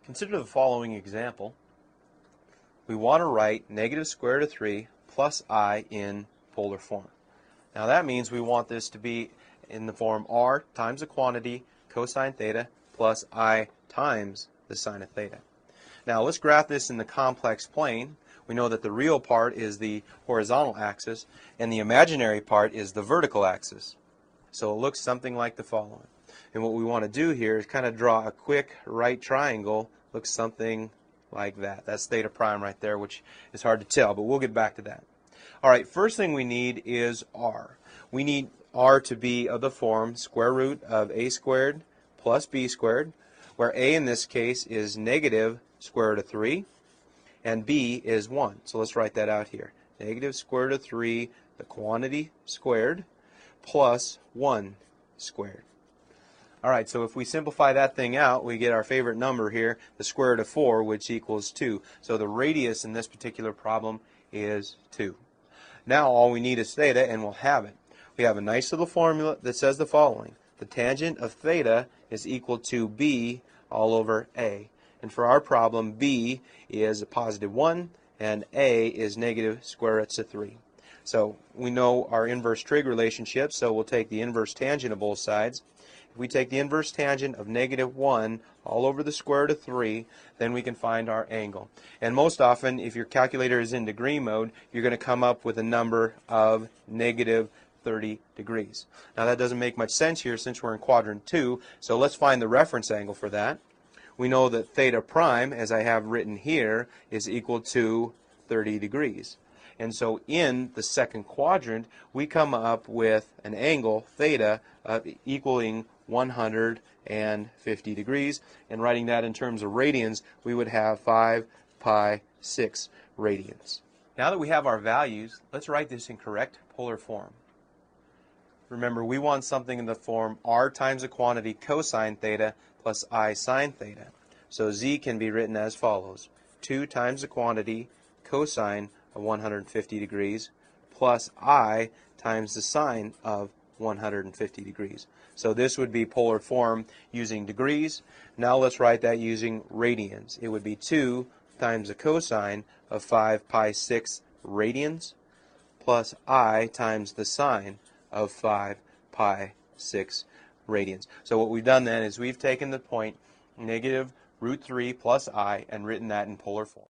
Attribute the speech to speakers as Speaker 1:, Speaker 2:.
Speaker 1: Consider the following example. We want to write negative square root of 3 plus I in polar form. Now that means we want this to be in the form r times the quantity cosine theta plus I times the sine of theta. Now let's graph this in the complex plane. We know that the real part is the horizontal axis and the imaginary part is the vertical axis. So it looks something like the following. And what we want to do here is kind of draw a quick right triangle. Looks something like that. That's theta prime right there, which is hard to tell, but we'll get back to that. All right, first thing we need is r. We need r to be of the form square root of a squared plus b squared, where a in this case is negative square root of 3, and b is 1. So let's write that out here. Negative square root of 3, the quantity squared, plus 1 squared. All right, so if we simplify that thing out, we get our favorite number here, the square root of 4, which equals 2. So the radius in this particular problem is 2. Now all we need is theta, and we'll have it. We have a nice little formula that says the following. The tangent of theta is equal to b all over a. And for our problem, b is a positive 1, and a is negative square roots of 3. So we know our inverse trig relationship, so we'll take the inverse tangent of both sides. If we take the inverse tangent of negative 1 all over the square root of 3, then we can find our angle. And most often, if your calculator is in degree mode, you're going to come up with a number of negative 30 degrees. Now that doesn't make much sense here since we're in quadrant 2, so let's find the reference angle for that. We know that theta prime, as I have written here, is equal to 30 degrees. And so in the second quadrant, we come up with an angle, theta, equaling 150 degrees. And writing that in terms of radians, we would have 5 pi 6 radians. Now that we have our values, let's write this in correct polar form. Remember, we want something in the form r times the quantity cosine theta plus I sine theta. So z can be written as follows. 2 times the quantity cosine of 150 degrees plus I times the sine of 150 degrees. So this would be polar form using degrees. Now let's write that using radians. It would be 2 times the cosine of 5 pi 6 radians plus I times the sine of 5 pi 6 radians. So what we've done then is we've taken the point negative root 3 plus I and written that in polar form.